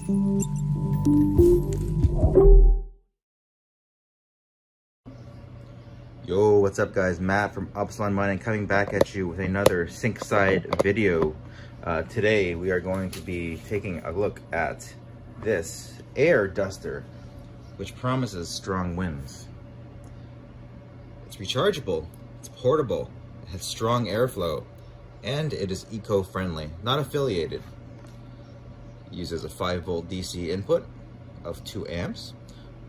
Yo, what's up guys? Matt from Upsilon Mining coming back at you with another sink side video. Today we are going to be taking a look at this air duster, which promises strong winds. It's rechargeable, it's portable, it has strong airflow, and it is eco-friendly, not affiliated. It uses a 5-volt DC input of 2 amps,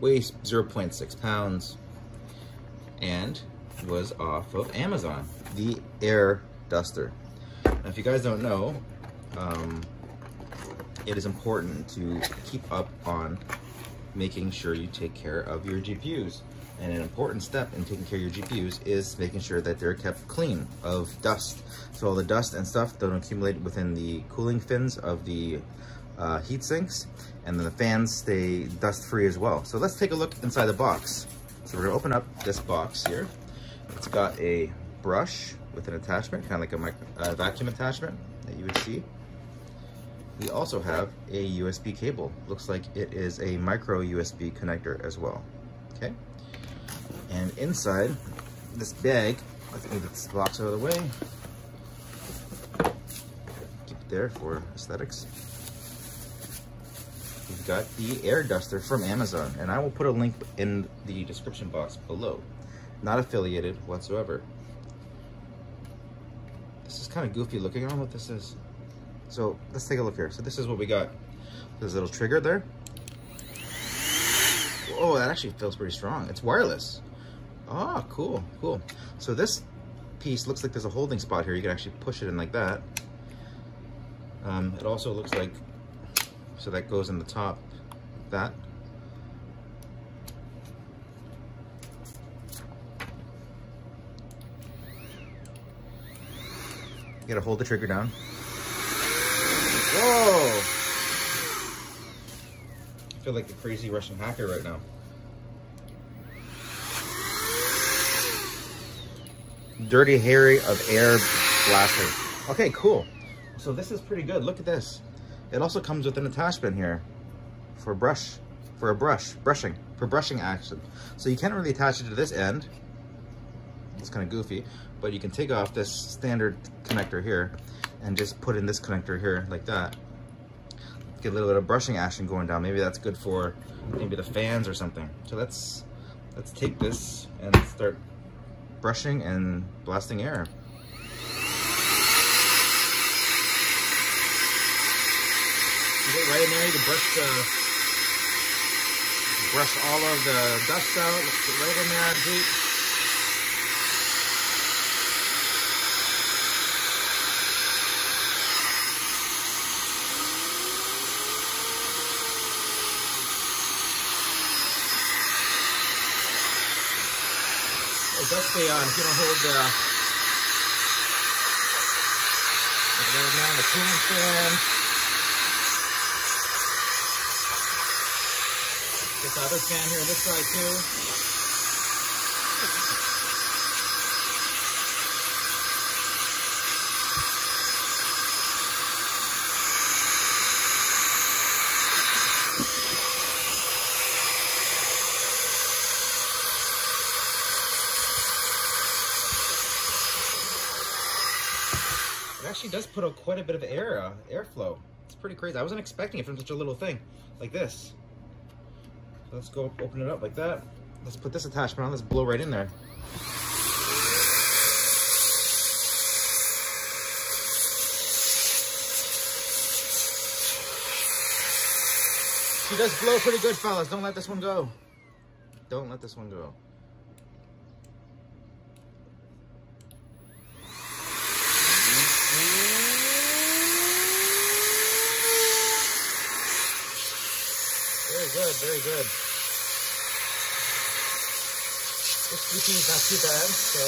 weighs 0.6 pounds, and was off of Amazon, the air duster. Now, if you guys don't know, it is important to keep up on making sure you take care of your GPUs. And an important step in taking care of your GPUs is making sure that they're kept clean of dust. So all the dust and stuff don't accumulate within the cooling fins of the heat sinks, and then the fans stay dust free as well. So let's take a look inside the box. So we're gonna open up this box here. It's got a brush with an attachment, kind of like a vacuum attachment that you would see. We also have a USB cable. Looks like it is a micro USB connector as well, okay? And inside this bag, let's move this box out of the way. Keep it there for aesthetics. We've got the air duster from Amazon, and I will put a link in the description box below. Not affiliated whatsoever. This is kind of goofy looking. I don't know what this is. So let's take a look here. So this is what we got. There's a little trigger there. Oh, that actually feels pretty strong. It's wireless. Ah, cool, cool. So this piece looks like there's a holding spot here. You can actually push it in like that. It also looks like, so that goes in the top, like that. You gotta hold the trigger down. Whoa! I feel like the crazy Russian hacker right now. Dirty Harry of Air Blaster. Okay, cool. So this is pretty good. Look at this. It also comes with an attachment here for brushing action. So you can't really attach it to this end. It's kind of goofy, but you can take off this standard connector here and just put in this connector here like that. Get a little bit of brushing action going down. Maybe that's good for maybe the fans or something. So let's take this and start brushing and blasting air. You get right in there, you can brush all of the dust out. Let's get right in there deep. It does stay on if you don't hold the cooling fan. Get the other fan here on this side too. It actually does put out quite a bit of airflow. It's pretty crazy. I wasn't expecting it from such a little thing like this. So let's go open it up like that. Let's put this attachment on. Let's blow right in there. She does blow pretty good, fellas. Don't let this one go. Don't let this one go. Very good, very good. This squeaky is not too bad, so.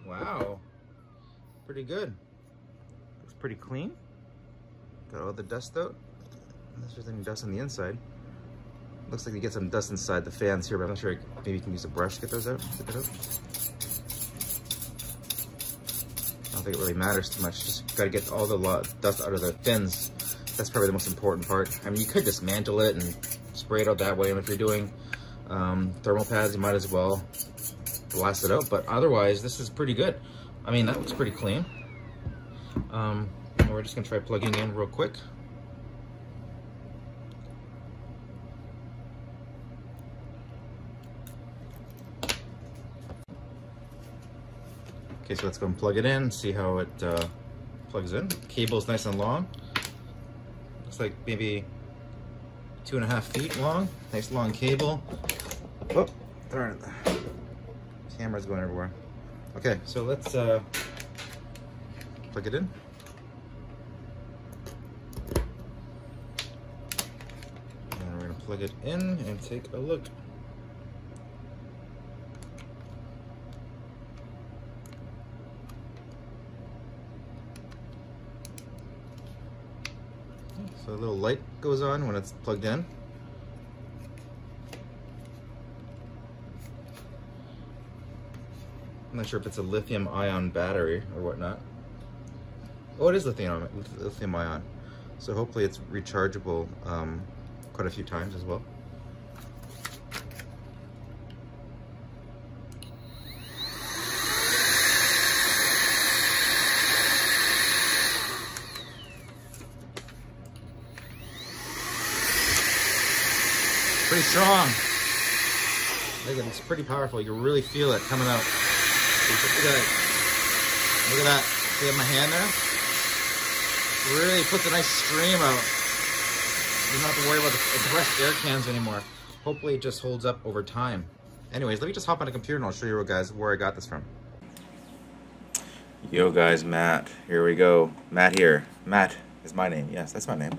Wow, pretty good. Looks pretty clean. Got all the dust out. Unless there's any dust on the inside. Looks like you get some dust inside the fans here, but I'm not sure. Maybe you can use a brush to get those out. Get that out. I don't think it really matters too much. Just gotta get all the dust out of the fins. That's probably the most important part. I mean, you could dismantle it and spray it out that way, and if you're doing thermal pads, you might as well blast it out, but otherwise, this is pretty good. I mean, that looks pretty clean. We're just gonna try plugging in real quick. Okay, so let's go and plug it in, see how it plugs in. Cable's nice and long. Looks like maybe 2.5 feet long. Nice long cable. Oh, darn it. Camera's going everywhere. Okay, so let's plug it in. And we're gonna plug it in and take a look. So a little light goes on when it's plugged in. I'm not sure if it's a lithium ion battery or whatnot. Oh, it is lithium ion. So hopefully it's rechargeable quite a few times as well. Pretty strong. It's pretty powerful. You can really feel it coming out. Look at that. See my hand there? Really puts a nice stream out. You don't have to worry about the compressed air cans anymore. Hopefully it just holds up over time. Anyways, let me just hop on a computer and I'll show you guys where I got this from. Yo guys, Matt. Here we go. Matt here. Matt is my name. Yes, that's my name.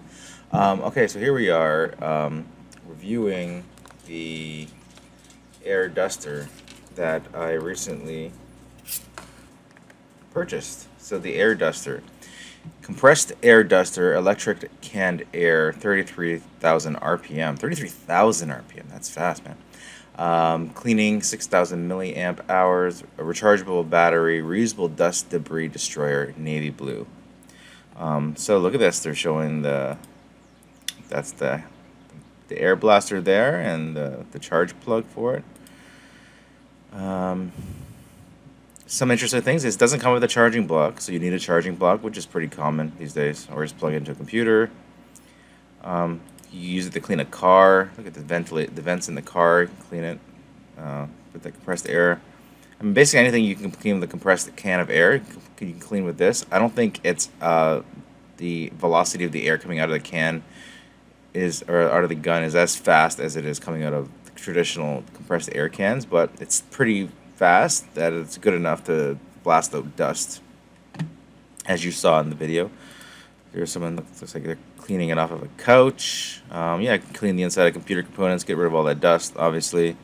Okay, so here we are reviewing the air duster that I recently purchased. So the air duster, compressed air duster, electric canned air, 33,000 RPM. 33,000 RPM. That's fast, man. Cleaning, 6,000 milliamp hours. A rechargeable battery, reusable dust debris destroyer, navy blue. So look at this. They're showing that's the air blaster there and the charge plug for it. Some interesting things is it doesn't come with a charging block, so you need a charging block, which is pretty common these days, or just plug it into a computer. You use it to clean a car. Look at the vents in the car. You can clean it with the compressed air. I mean, basically anything you can clean with a compressed can of air, you can clean with this. I don't think it's the velocity of the air coming out of the can or out of the gun is as fast as it is coming out of the traditional compressed air cans, but it's pretty fast that it's good enough to blast out dust, as you saw in the video. There's someone that looks like they're cleaning it off of a couch. Yeah, I can clean the inside of computer components, get rid of all that dust, obviously.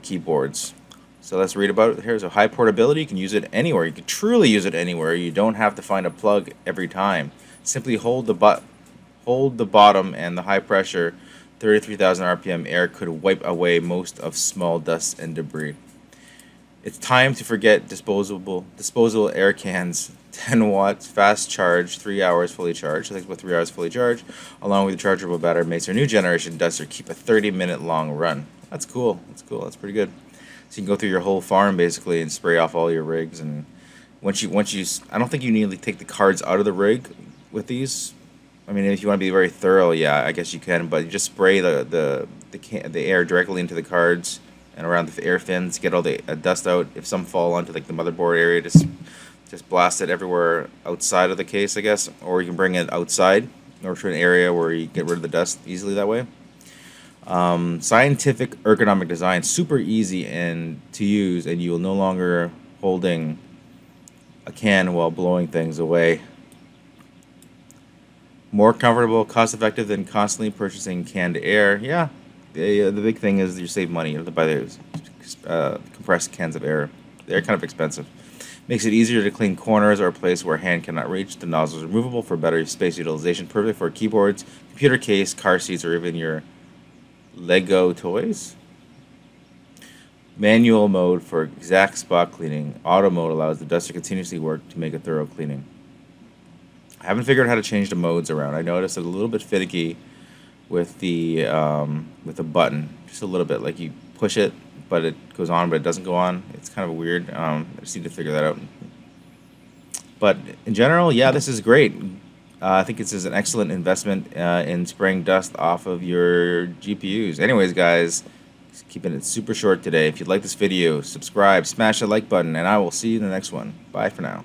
Keyboards. So let's read about it here. So high portability, you can use it anywhere. You can truly use it anywhere. You don't have to find a plug every time. Simply hold the bottom and the high pressure 33,000 RPM air could wipe away most of small dust and debris. It's time to forget disposable air cans. 10 watts, fast charge, 3 hours fully charged. I think about 3 hours fully charged, along with the chargeable battery, makes our new generation duster keep a 30-minute long run. That's cool. That's cool. That's pretty good. So you can go through your whole farm basically and spray off all your rigs. And once you, I don't think you need to take the cards out of the rig with these. I mean, if you want to be very thorough, yeah, I guess you can. But you just spray the air directly into the cards and around the air fins, get all the dust out. If some fall onto like the motherboard area, just blast it everywhere outside of the case, I guess. Or you can bring it outside or to an area where you get rid of the dust easily that way. Scientific ergonomic design, super easy and to use, and you will no longer holding a can while blowing things away. More comfortable, cost-effective than constantly purchasing canned air. Yeah, the big thing is you save money. You have to buy the compressed cans of air. They're kind of expensive. Makes it easier to clean corners or a place where a hand cannot reach. The nozzle is removable for better space utilization. Perfect for keyboards, computer case, car seats, or even your Lego toys. Manual mode for exact spot cleaning. Auto mode allows the duster continuously work to make a thorough cleaning. I haven't figured out how to change the modes around. I noticed it's a little bit finicky with the button, just a little bit. Like you push it, but it goes on, but it doesn't go on. It's kind of weird. I just need to figure that out. But in general, yeah, this is great. I think this is an excellent investment in spraying dust off of your GPUs. Anyways, guys, keeping it super short today. If you like this video, subscribe, smash the like button, and I will see you in the next one. Bye for now.